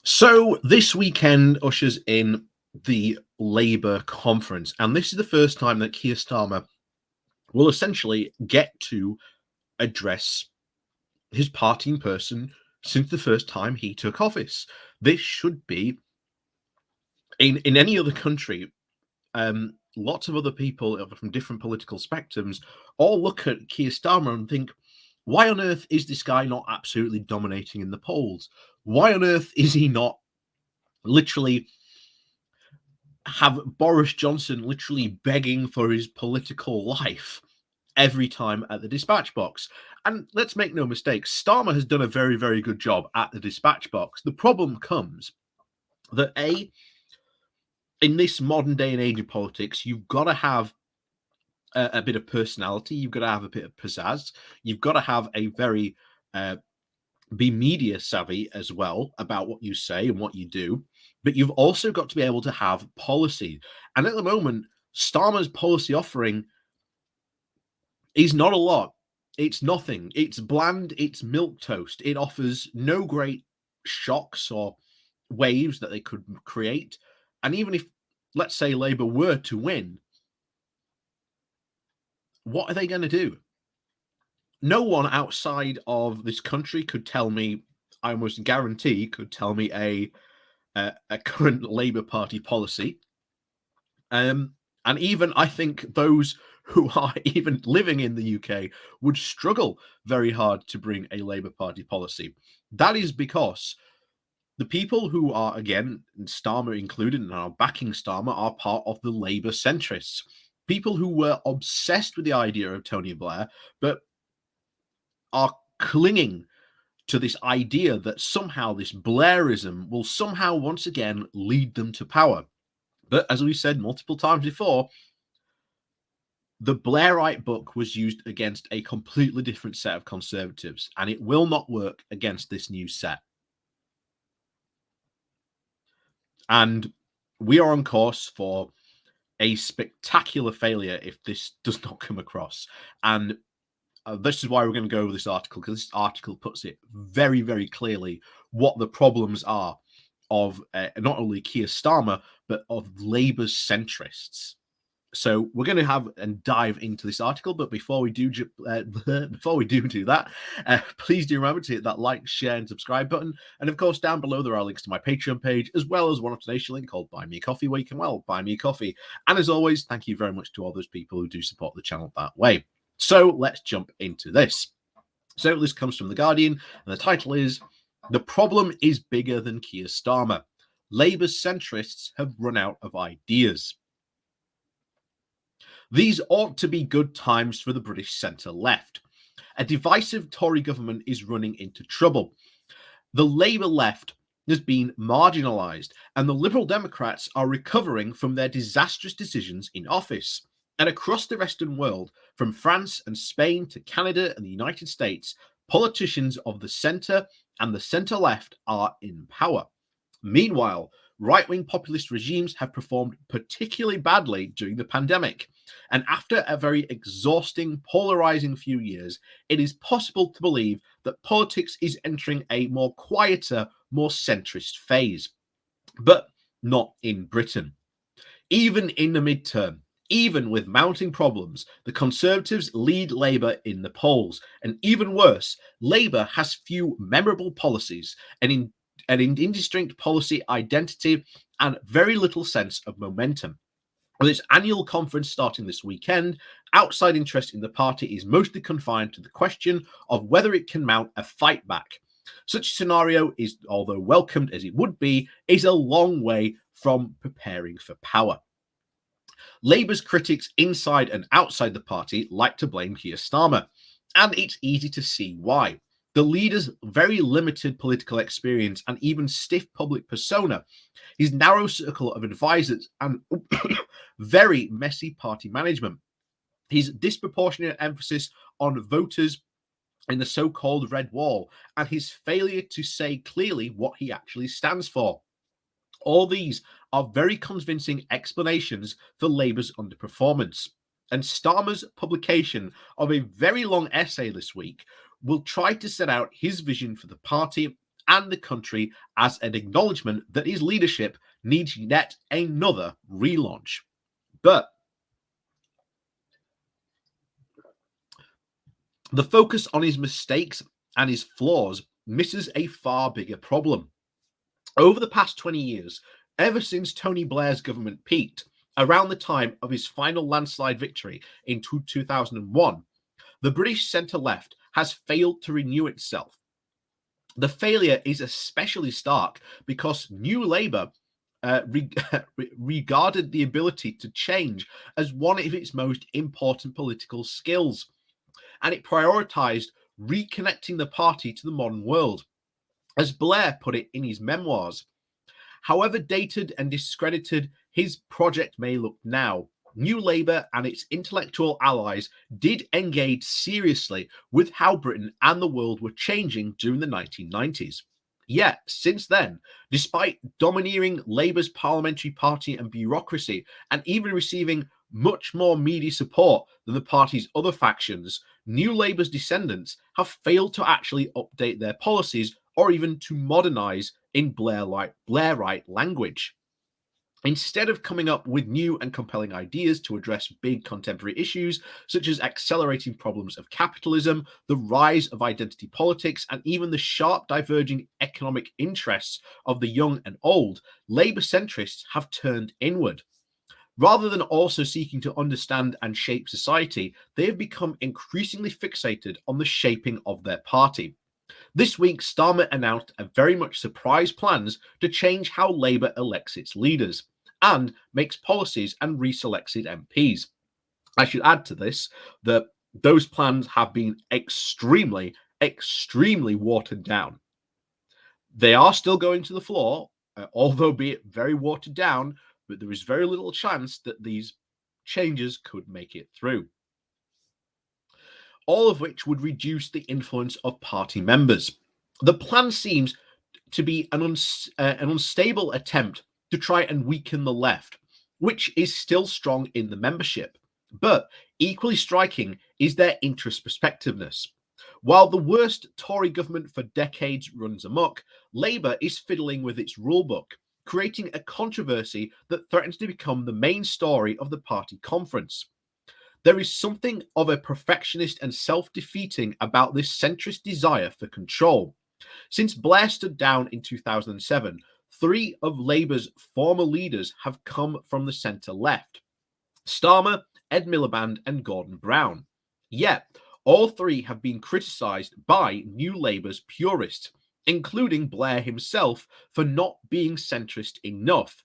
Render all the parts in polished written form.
So this weekend ushers in the Labour conference, and this is the first time that Keir Starmer will essentially get to address his party in person since the first time he took office. This should be in any other country. Lots of other people from different political spectrums all look at Keir Starmer and think, why on earth is this guy not absolutely dominating in the polls? Why on earth is he not literally have Boris Johnson literally begging for his political life every time at the dispatch box? And let's make no mistake, Starmer has done a very, very good job at the dispatch box. The problem comes that in this modern day and age of politics, you've got to have a bit of personality, you've got to have a bit of pizzazz, you've got to have a very be media savvy as well about what you say and what you do, but you've also got to be able to have policy. And at the moment, Starmer's policy offering is not a lot. It's nothing. It's bland. It's milk toast. It offers no great shocks or waves that they could create. And even if, let's say, Labour were to win, what are they going to do? No one outside of this country could tell me, I almost guarantee, could tell me a current Labour Party policy. And even I think those who are even living in the UK would struggle very hard to bring a Labour Party policy. That is because the people who are, again, Starmer included, and are backing Starmer, are part of the Labour centrists. People who were obsessed with the idea of Tony Blair, but are clinging to this idea that somehow this Blairism will somehow once again lead them to power. But as we said multiple times before, the Blairite book was used against a completely different set of conservatives, and it will not work against this new set. And we are on course for a spectacular failure if this does not come across. And this is why we're going to go over this article, because this article puts it very, very clearly what the problems are of not only Keir Starmer, but of Labour's centrists. So we're going to have and dive into this article, but before we do that, please do remember to hit that like, share, and subscribe button. And of course, down below there are links to my Patreon page, as well as one donation link called Buy Me a Coffee, where you can buy me a coffee. And as always, thank you very much to all those people who do support the channel that way. So let's jump into this. So this comes from The Guardian, and the title is "The Problem is Bigger Than Keir Starmer. Labour's centrists have run out of ideas." These ought to be good times for the British centre-left. A divisive Tory government is running into trouble. The Labour left has been marginalised, and the Liberal Democrats are recovering from their disastrous decisions in office. And across the Western world, from France and Spain to Canada and the United States, politicians of the centre and the centre-left are in power. Meanwhile, right-wing populist regimes have performed particularly badly during the pandemic. And after a very exhausting, polarizing few years, it is possible to believe that politics is entering a more quieter, more centrist phase. But not in Britain. Even in the midterm, even with mounting problems, the Conservatives lead Labour in the polls. And even worse, Labour has few memorable policies, an indistinct policy identity, and very little sense of momentum. With its annual conference starting this weekend, outside interest in the party is mostly confined to the question of whether it can mount a fight back. Such a scenario is, although welcomed as it would be, is a long way from preparing for power. Labour's critics inside and outside the party like to blame Keir Starmer, and it's easy to see why. The leader's very limited political experience and even stiff public persona, his narrow circle of advisors, and very messy party management, his disproportionate emphasis on voters in the so-called Red Wall, and his failure to say clearly what he actually stands for. All these are very convincing explanations for Labour's underperformance. And Starmer's publication of a very long essay this week will try to set out his vision for the party and the country as an acknowledgement that his leadership needs yet another relaunch. But the focus on his mistakes and his flaws misses a far bigger problem. Over the past 20 years, ever since Tony Blair's government peaked, around the time of his final landslide victory in 2001, the British centre left has failed to renew itself. The failure is especially stark because New Labour regarded the ability to change as one of its most important political skills, and it prioritised reconnecting the party to the modern world. As Blair put it in his memoirs, however dated and discredited his project may look now, New Labour and its intellectual allies did engage seriously with how Britain and the world were changing during the 1990s. Yet, since then, despite domineering Labour's parliamentary party and bureaucracy, and even receiving much more media support than the party's other factions, New Labour's descendants have failed to actually update their policies or even to modernise in Blairite language. Instead of coming up with new and compelling ideas to address big contemporary issues, such as accelerating problems of capitalism, the rise of identity politics, and even the sharp diverging economic interests of the young and old, Labour centrists have turned inward. Rather than also seeking to understand and shape society, they have become increasingly fixated on the shaping of their party. This week, Starmer announced a very much surprise plans to change how Labour elects its leaders and makes policies and reselects its MPs. I should add to this that those plans have been extremely watered down. They are still going to the floor, although be it very watered down, but there is very little chance that these changes could make it through. All of which would reduce the influence of party members. The plan seems to be an unstable attempt to try and weaken the left, which is still strong in the membership. But equally striking is their introspectiveness. While the worst Tory government for decades runs amok, Labour is fiddling with its rulebook, creating a controversy that threatens to become the main story of the party conference. There is something of a perfectionist and self-defeating about this centrist desire for control. Since Blair stood down in 2007, 3 of Labour's former leaders have come from the centre-left: Starmer, Ed Miliband and Gordon Brown. Yet, all 3 have been criticised by New Labour's purists, including Blair himself, for not being centrist enough.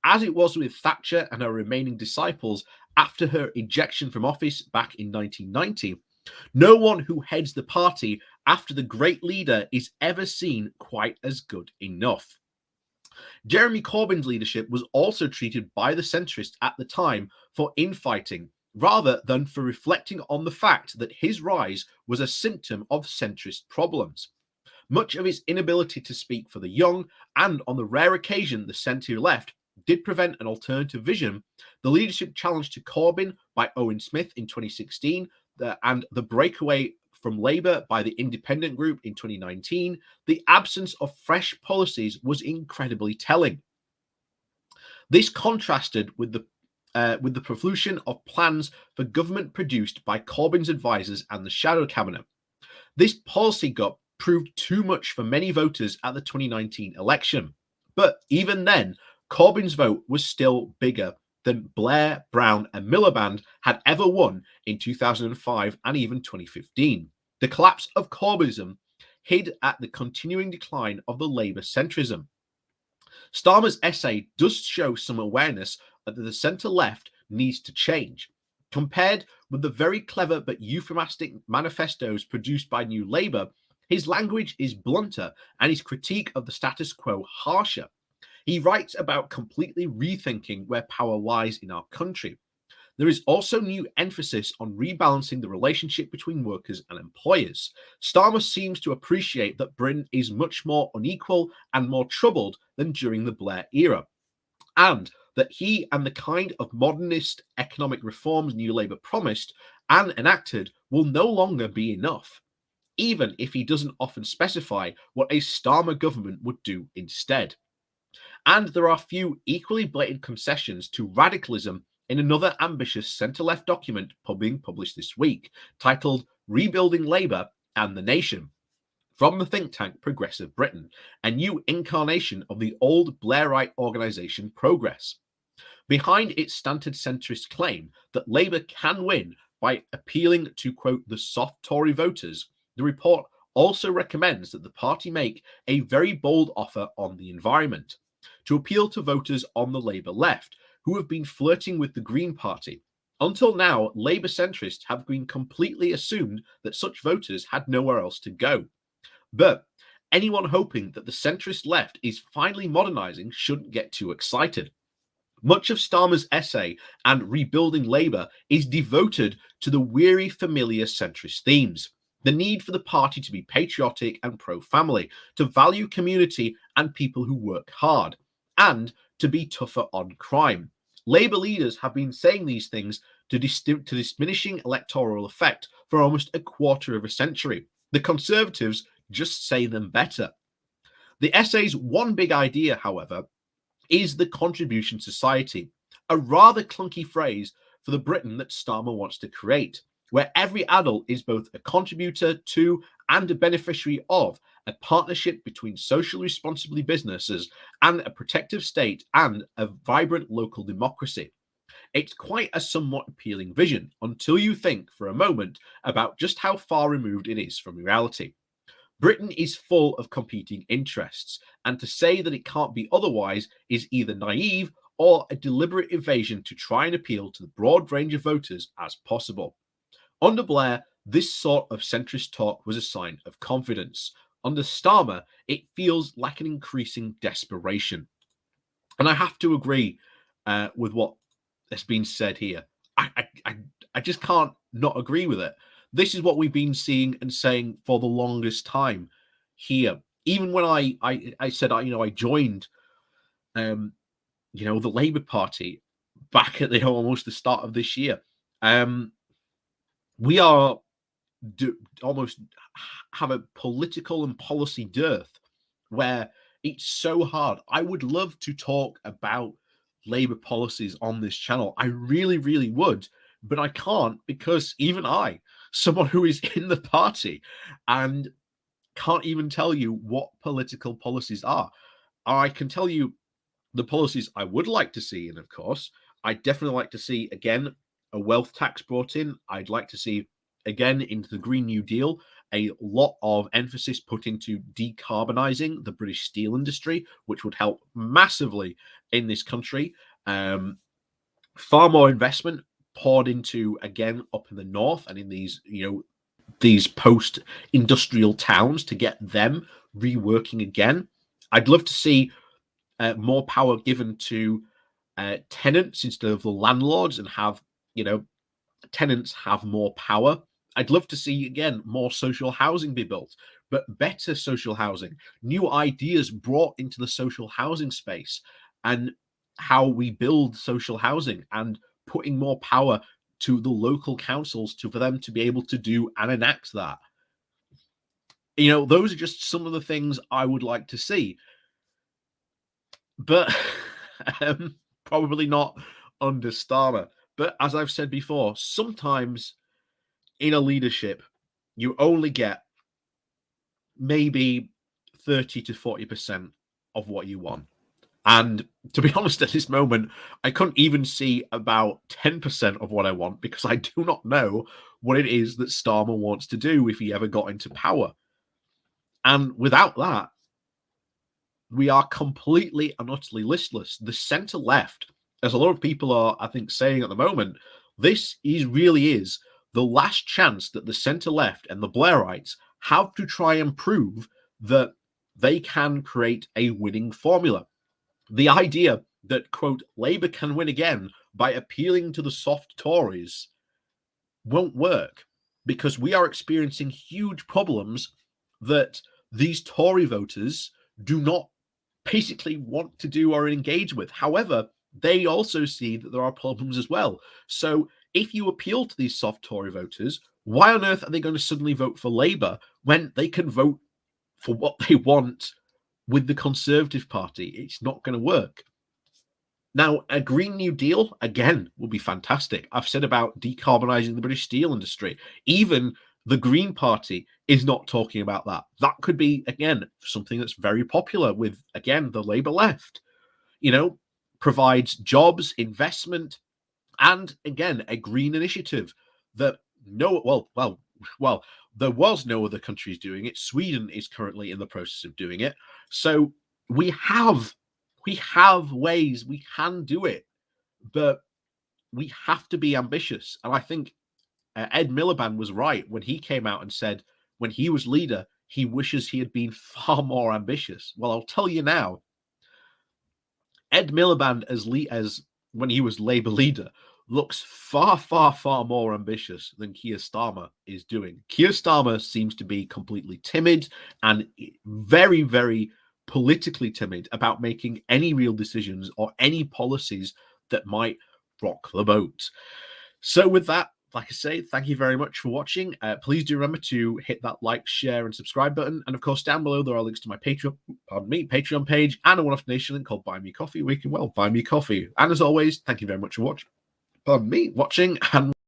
As it was with Thatcher and her remaining disciples after her ejection from office back in 1990, no one who heads the party after the great leader is ever seen quite as good enough. Jeremy Corbyn's leadership was also treated by the centrists at the time for infighting, rather than for reflecting on the fact that his rise was a symptom of centrist problems. Much of his inability to speak for the young, and on the rare occasion the centre left did prevent an alternative vision, the leadership challenge to Corbyn by Owen Smith in 2016, and the breakaway from Labour by the Independent Group in 2019, the absence of fresh policies was incredibly telling. This contrasted with the profusion of plans for government produced by Corbyn's advisors and the shadow cabinet. This policy gap proved too much for many voters at the 2019 election. But even then, Corbyn's vote was still bigger than Blair, Brown, and Miliband had ever won in 2005 and even 2015. The collapse of Corbynism hid at the continuing decline of the Labour centrism. Starmer's essay does show some awareness that the centre-left needs to change. Compared with the very clever but euphemistic manifestos produced by New Labour, his language is blunter and his critique of the status quo harsher. He writes about completely rethinking where power lies in our country. There is also new emphasis on rebalancing the relationship between workers and employers. Starmer seems to appreciate that Britain is much more unequal and more troubled than during the Blair era, and that he and the kind of modernist economic reforms New Labour promised and enacted will no longer be enough. even if he doesn't often specify what a Starmer government would do instead. And there are few equally blatant concessions to radicalism in another ambitious centre-left document being published this week, titled Rebuilding Labour and the Nation, from the think tank Progressive Britain, a new incarnation of the old Blairite organisation Progress. Behind its standard centrist claim that Labour can win by appealing to, quote, the soft Tory voters, the report also recommends that the party make a very bold offer on the environment, to appeal to voters on the Labour left, who have been flirting with the Green Party. Until now, Labour centrists have been completely assumed that such voters had nowhere else to go. But anyone hoping that the centrist left is finally modernising shouldn't get too excited. Much of Starmer's essay and Rebuilding Labour is devoted to the weary, familiar centrist themes. The need for the party to be patriotic and pro-family, to value community and people who work hard, and to be tougher on crime. Labour leaders have been saying these things to diminishing electoral effect for almost a quarter of a century. The Conservatives just say them better. The essay's one big idea, however, is the contribution society, a rather clunky phrase for the Britain that Starmer wants to create, where every adult is both a contributor to and a beneficiary of a partnership between socially responsible businesses and a protective state and a vibrant local democracy. It's quite a somewhat appealing vision until you think for a moment about just how far removed it is from reality. Britain is full of competing interests, and to say that it can't be otherwise is either naive or a deliberate evasion to try and appeal to the broad range of voters as possible. Under Blair, this sort of centrist talk was a sign of confidence. Under Starmer, it feels like an increasing desperation. And I have to agree with what has been said here. I just can't not agree with it. This is what we've been seeing and saying for the longest time here. Even when I said I joined the Labour Party back at almost the start of this year. We are almost have a political and policy dearth where it's so hard. I would love to talk about Labour policies on this channel. I really, really would, but I can't because even I, someone who is in the party and can't even tell you what political policies are. I can tell you the policies I would like to see, and of course, I'd definitely like to see again a wealth tax brought in. I'd like to see again into the Green New Deal a lot of emphasis put into decarbonising the British steel industry, which would help massively in this country. Far more investment poured into again up in the north and in these post-industrial towns to get them reworking again. I'd love to see more power given to tenants instead of the landlords and have tenants have more power. I'd love to see again more social housing be built, but better social housing, new ideas brought into the social housing space, and how we build social housing and putting more power to the local councils for them to be able to do and enact that. Those are just some of the things I would like to see, but probably not under Starmer. But as I've said before, sometimes in a leadership, you only get maybe 30 to 40% of what you want. And to be honest, at this moment, I couldn't even see about 10% of what I want because I do not know what it is that Starmer wants to do if he ever got into power. And without that, we are completely and utterly listless. The centre left, as a lot of people are, I think, saying at the moment, this really is the last chance that the centre left and the Blairites have to try and prove that they can create a winning formula. The idea that, quote, Labour can win again by appealing to the soft Tories won't work because we are experiencing huge problems that these Tory voters do not basically want to do or engage with. However, they also see that there are problems as well. So if you appeal to these soft Tory voters, Why on earth are they going to suddenly vote for Labour when they can vote for what they want with the Conservative Party? It's not going to work. Now, a Green New Deal, again, would be fantastic. I've said about decarbonising the British steel industry. Even the Green Party is not talking about that. That could be, again, something that's very popular with, again, the Labour left. Provides jobs, investment, and, again, a green initiative that there was no other countries doing it. Sweden is currently in the process of doing it. So we have ways we can do it, but we have to be ambitious. And I think Ed Miliband was right when he came out and said when he was leader, he wishes he had been far more ambitious. Well, I'll tell you now, Ed Miliband as when he was Labour leader looks far, far, far more ambitious than Keir Starmer is doing. Keir Starmer seems to be completely timid and very, very politically timid about making any real decisions or any policies that might rock the boat. So with that, like I say, thank you very much for watching. Please do remember to hit that like, share, and subscribe button. And of course, down below there are links to my Patreon page and a one-off donation link called Buy Me Coffee, where you can buy me coffee. And as always, thank you very much for watching. And